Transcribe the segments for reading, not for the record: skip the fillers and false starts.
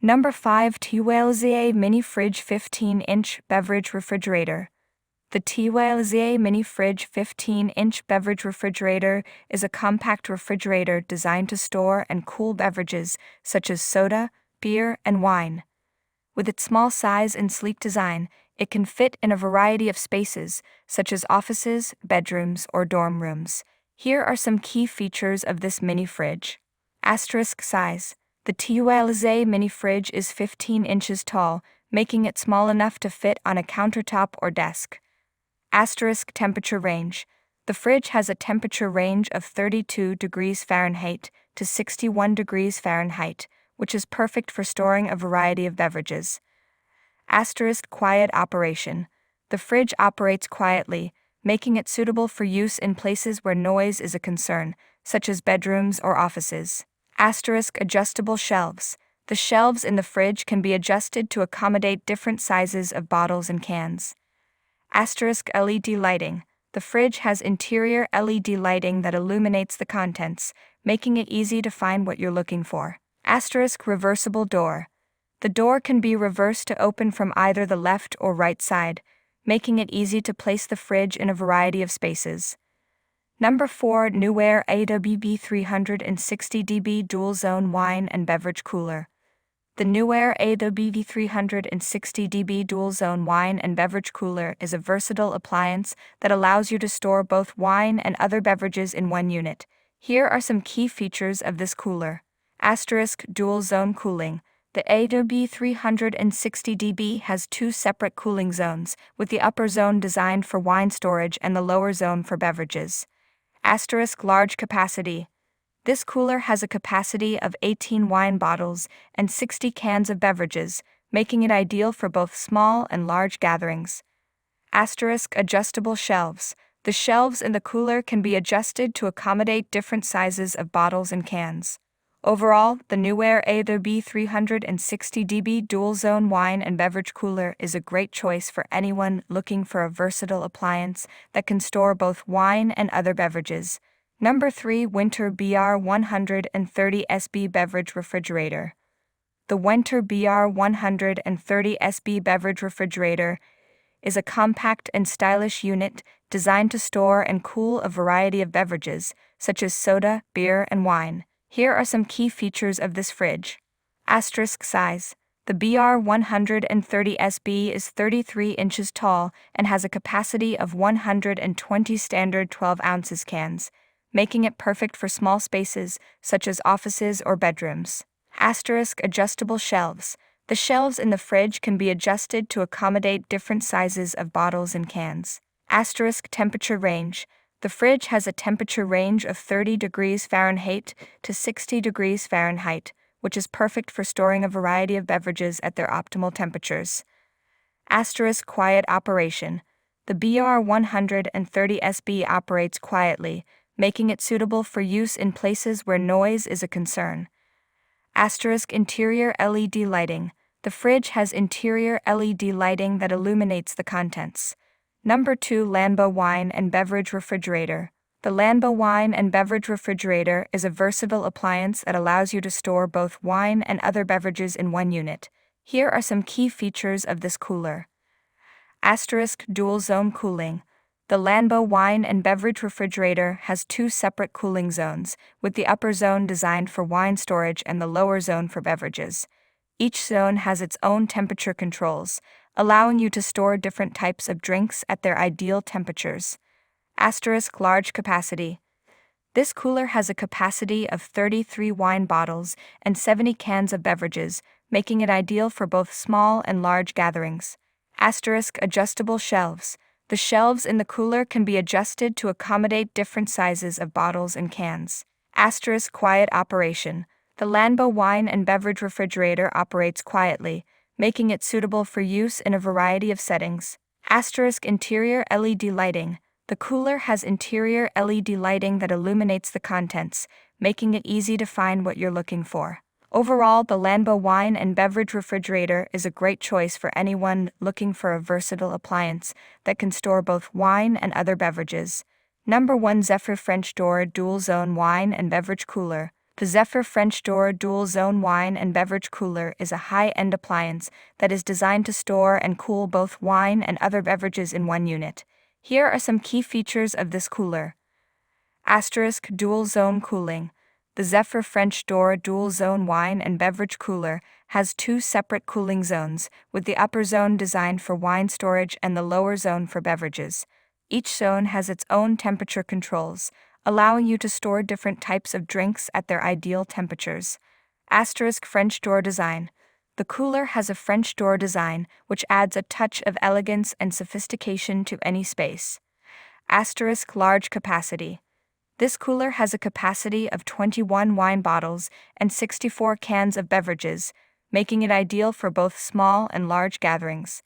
Number 5. TWLZA Mini Fridge 15-inch Beverage Refrigerator. The TWLZA Mini Fridge 15-inch Beverage Refrigerator is a compact refrigerator designed to store and cool beverages such as soda, beer, and wine. With its small size and sleek design, it can fit in a variety of spaces, such as offices, bedrooms, or dorm rooms. Here are some key features of this mini fridge. Asterisk size. The TWLZA mini fridge is 15 inches tall, making it small enough to fit on a countertop or desk. Asterisk temperature range. The fridge has a temperature range of 32 degrees Fahrenheit to 61 degrees Fahrenheit, which is perfect for storing a variety of beverages. Asterisk quiet operation. The fridge operates quietly, making it suitable for use in places where noise is a concern, such as bedrooms or offices. Asterisk adjustable shelves. The shelves in the fridge can be adjusted to accommodate different sizes of bottles and cans. Asterisk LED lighting. The fridge has interior LED lighting that illuminates the contents, making it easy to find what you're looking for. Asterisk reversible door. The door can be reversed to open from either the left or right side, making it easy to place the fridge in a variety of spaces. Number 4. Newware AWB 360dB Dual Zone Wine and Beverage Cooler. The Newware AWB 360dB Dual Zone Wine and Beverage Cooler is a versatile appliance that allows you to store both wine and other beverages in one unit. Here are some key features of this cooler. Asterisk dual zone cooling. The AWB 360dB has two separate cooling zones, with the upper zone designed for wine storage and the lower zone for beverages. Asterisk large capacity. This cooler has a capacity of 18 wine bottles and 60 cans of beverages, making it ideal for both small and large gatherings. Asterisk adjustable shelves. The shelves in the cooler can be adjusted to accommodate different sizes of bottles and cans. Overall, the Newware AWB 360dB Dual Zone Wine and Beverage Cooler is a great choice for anyone looking for a versatile appliance that can store both wine and other beverages. Number 3. Winter BR 130 SB Beverage Refrigerator. The Winter BR 130 SB Beverage Refrigerator is a compact and stylish unit designed to store and cool a variety of beverages, such as soda, beer, and wine. Here are some key features of this fridge. Asterisk size. The BR 130 SB is 33 inches tall and has a capacity of 120 standard 12 ounces cans, making it perfect for small spaces such as offices or bedrooms. Asterisk adjustable shelves. The shelves in the fridge can be adjusted to accommodate different sizes of bottles and cans. Asterisk temperature range. The fridge has a temperature range of 30 degrees Fahrenheit to 60 degrees Fahrenheit, which is perfect for storing a variety of beverages at their optimal temperatures. Asterisk quiet operation. The BR 130 SB operates quietly, making it suitable for use in places where noise is a concern. Asterisk interior LED lighting. The fridge has interior LED lighting that illuminates the contents. Number 2. Landbo Wine and Beverage Refrigerator. The Landbo Wine and Beverage Refrigerator is a versatile appliance that allows you to store both wine and other beverages in one unit. Here are some key features of this cooler. Asterisk dual zone cooling. The Landbo Wine and Beverage Refrigerator has two separate cooling zones, with the upper zone designed for wine storage and the lower zone for beverages. Each zone has its own temperature controls, allowing you to store different types of drinks at their ideal temperatures. Asterisk large capacity. This cooler has a capacity of 33 wine bottles and 70 cans of beverages, making it ideal for both small and large gatherings. Asterisk adjustable shelves. The shelves in the cooler can be adjusted to accommodate different sizes of bottles and cans. Asterisk quiet operation. The Landbo Wine and Beverage Refrigerator operates quietly, making it suitable for use in a variety of settings. Asterisk interior LED lighting. The cooler has interior LED lighting that illuminates the contents, making it easy to find what you're looking for. Overall, the Landbo Wine and Beverage Refrigerator is a great choice for anyone looking for a versatile appliance that can store both wine and other beverages. Number 1. Zephyr French Door Dual Zone Wine and Beverage Cooler. The Zephyr French Door Dual Zone Wine and Beverage Cooler is a high-end appliance that is designed to store and cool both wine and other beverages in one unit. Here are some key features of this cooler. Asterisk Dual Zone Cooling. The Zephyr French Door Dual Zone Wine and Beverage Cooler has two separate cooling zones, with the upper zone designed for wine storage and the lower zone for beverages. Each zone has its own temperature controls, allowing you to store different types of drinks at their ideal temperatures. Asterisk French Door Design. The cooler has a French door design, which adds a touch of elegance and sophistication to any space. Asterisk Large Capacity. This cooler has a capacity of 21 wine bottles and 64 cans of beverages, making it ideal for both small and large gatherings.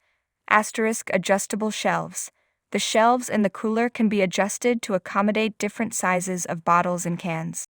Asterisk Adjustable Shelves. The shelves in the cooler can be adjusted to accommodate different sizes of bottles and cans.